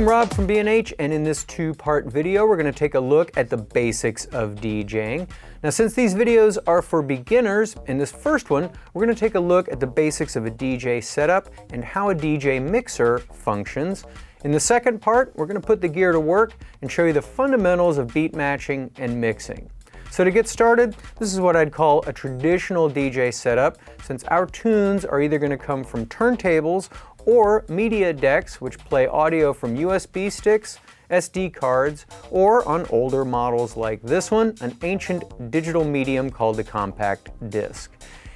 I'm Rob from B&H, and in this two-part video we're going to take a look at the basics of DJing. Now, since these videos are for beginners, in this first one we're going to take a look at the basics of a DJ setup and how a DJ mixer functions. In the second part, we're going to put the gear to work and show you the fundamentals of beat matching and mixing. So to get started, this is what I'd call a traditional DJ setup, since our tunes are either going to come from turntables or media decks, which play audio from USB sticks, SD cards, or on older models like this one, an ancient digital medium called the compact disc.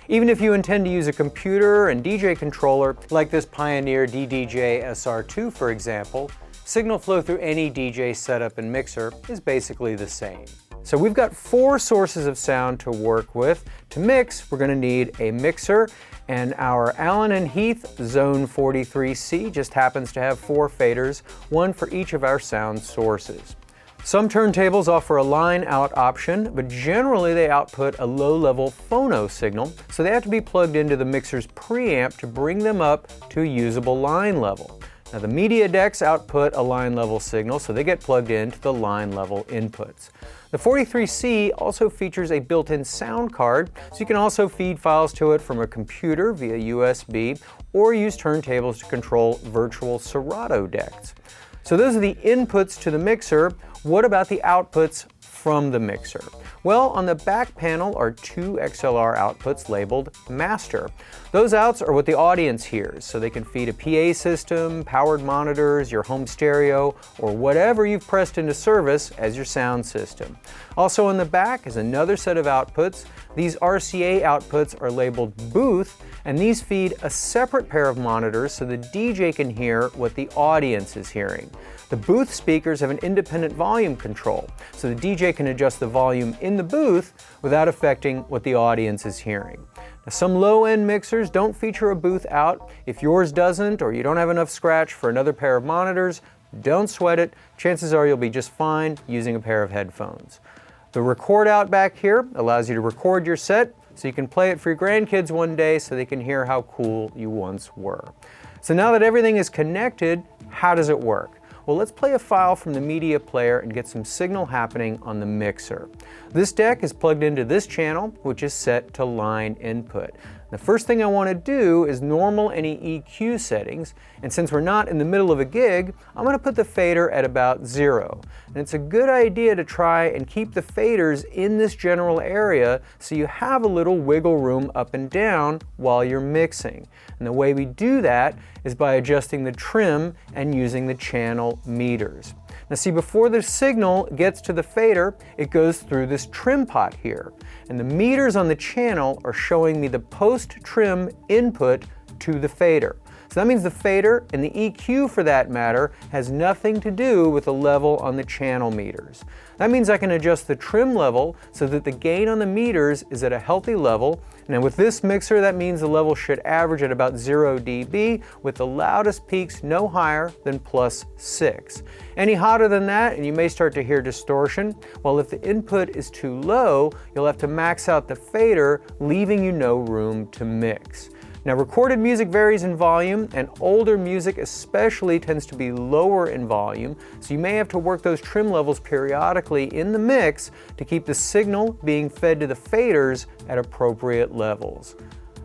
Even if you intend to use a computer and DJ controller, like this Pioneer DDJ SR2 for example, signal flow through any DJ setup and mixer is basically the same. So we've got four sources of sound to work with. To mix, we're going to need a mixer, and our Allen & Heath Zone 43C just happens to have four faders, one for each of our sound sources. Some turntables offer a line out option, but generally they output a low-level phono signal, so they have to be plugged into the mixer's preamp to bring them up to a usable line level. Now, the media decks output a line level signal, so they get plugged into the line level inputs. The 43C also features a built-in sound card, so you can also feed files to it from a computer via USB or use turntables to control virtual Serato decks. So those are the inputs to the mixer. What about the outputs from the mixer? Well, on the back panel are two XLR outputs labeled master. Those outs are what the audience hears, so they can feed a PA system, powered monitors, your home stereo, or whatever you've pressed into service as your sound system. Also on the back is another set of outputs. These RCA outputs are labeled booth, and these feed a separate pair of monitors so the DJ can hear what the audience is hearing. The booth speakers have an independent volume control, so the DJ can adjust the volume in the booth without affecting what the audience is hearing. Now, some low-end mixers don't feature a booth out. If yours doesn't, or you don't have enough scratch for another pair of monitors, don't sweat it. Chances are you'll be just fine using a pair of headphones. The record out back here allows you to record your set so you can play it for your grandkids one day so they can hear how cool you once were. So now that everything is connected, how does it work? Well, let's play a file from the media player and get some signal happening on the mixer. This deck is plugged into this channel, which is set to line input. The first thing I want to do is normal any EQ settings, and since we're not in the middle of a gig, I'm going to put the fader at about 0. And it's a good idea to try and keep the faders in this general area so you have a little wiggle room up and down while you're mixing. And the way we do that is by adjusting the trim and using the channel meters. Now see, before the signal gets to the fader, it goes through this trim pot here. And the meters on the channel are showing me the post-trim input to the fader. So that means the fader and the EQ, for that matter, has nothing to do with the level on the channel meters. That means I can adjust the trim level so that the gain on the meters is at a healthy level. Now with this mixer, that means the level should average at about 0 dB, with the loudest peaks no higher than +6. Any hotter than that, and you may start to hear distortion, while if the input is too low, you'll have to max out the fader, leaving you no room to mix. Now, recorded music varies in volume, and older music especially tends to be lower in volume, so you may have to work those trim levels periodically in the mix to keep the signal being fed to the faders at appropriate levels.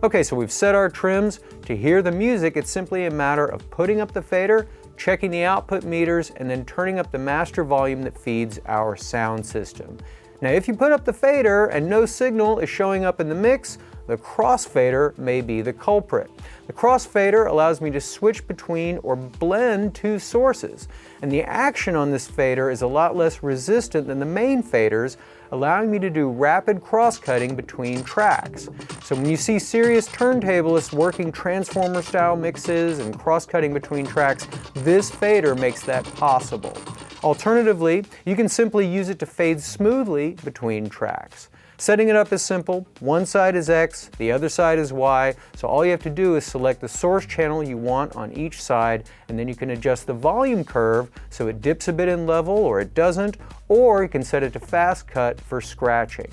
Okay, so we've set our trims. To hear the music, it's simply a matter of putting up the fader, checking the output meters, and then turning up the master volume that feeds our sound system. Now, if you put up the fader and no signal is showing up in the mix, the crossfader may be the culprit. The crossfader allows me to switch between or blend two sources, and the action on this fader is a lot less resistant than the main faders, allowing me to do rapid cross-cutting between tracks. So when you see serious turntablists working transformer-style mixes and cross-cutting between tracks, this fader makes that possible. Alternatively, you can simply use it to fade smoothly between tracks. Setting it up is simple. One side is X, the other side is Y, so all you have to do is select the source channel you want on each side, and then you can adjust the volume curve so it dips a bit in level or it doesn't, or you can set it to fast cut for scratching.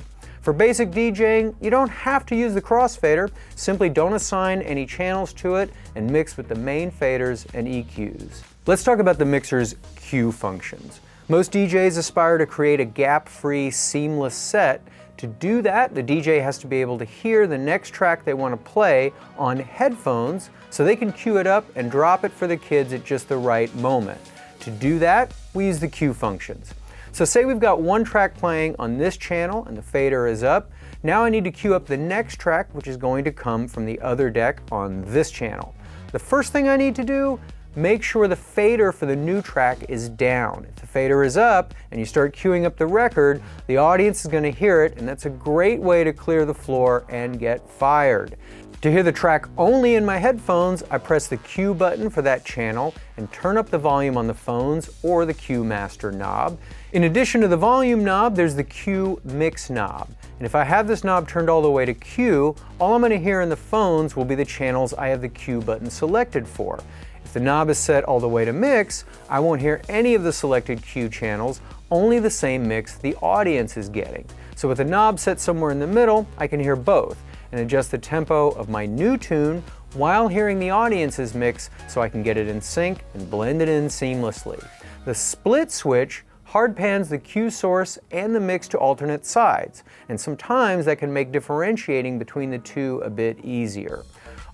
For basic DJing, you don't have to use the crossfader, simply don't assign any channels to it and mix with the main faders and EQs. Let's talk about the mixer's cue functions. Most DJs aspire to create a gap-free, seamless set. To do that, the DJ has to be able to hear the next track they want to play on headphones so they can cue it up and drop it for the kids at just the right moment. To do that, we use the cue functions. So say we've got one track playing on this channel and the fader is up. Now I need to cue up the next track, which is going to come from the other deck on this channel. The first thing I need to do, make sure the fader for the new track is down. If the fader is up and you start queuing up the record, the audience is going to hear it, and that's a great way to clear the floor and get fired. To hear the track only in my headphones, I press the cue button for that channel and turn up the volume on the phones or the cue master knob. In addition to the volume knob, there's the cue mix knob. And if I have this knob turned all the way to cue, all I'm going to hear in the phones will be the channels I have the cue button selected for. If the knob is set all the way to mix, I won't hear any of the selected cue channels, only the same mix the audience is getting. So with the knob set somewhere in the middle, I can hear both and adjust the tempo of my new tune while hearing the audience's mix so I can get it in sync and blend it in seamlessly. The split switch hard pans the cue source and the mix to alternate sides, and sometimes that can make differentiating between the two a bit easier.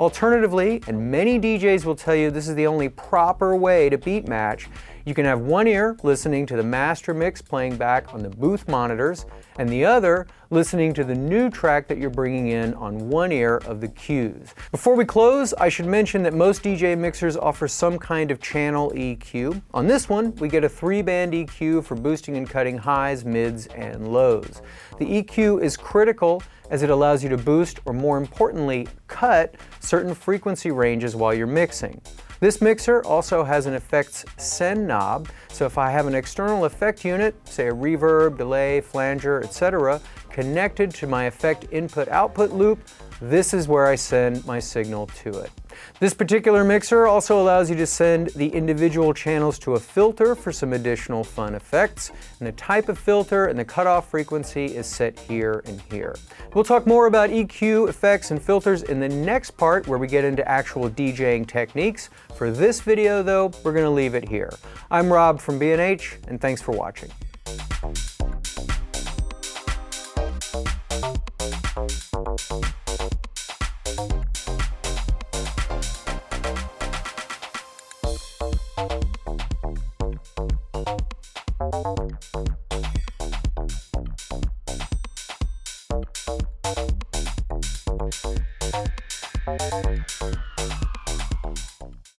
Alternatively, and many DJs will tell you this is the only proper way to beat match, you can have one ear listening to the master mix playing back on the booth monitors, and the other listening to the new track that you're bringing in on one ear of the cues. Before we close, I should mention that most DJ mixers offer some kind of channel EQ. On this one, we get a 3-band EQ for boosting and cutting highs, mids, and lows. The EQ is critical as it allows you to boost, or more importantly, cut certain frequency ranges while you're mixing. This mixer also has an effects send knob, so if I have an external effect unit, say a reverb, delay, flanger, etc., connected to my effect input-output loop, this is where I send my signal to it. This particular mixer also allows you to send the individual channels to a filter for some additional fun effects, and the type of filter and the cutoff frequency is set here and here. We'll talk more about EQ, effects, and filters in the next part where we get into actual DJing techniques. For this video though, we're going to leave it here. I'm Rob from B&H, and thanks for watching.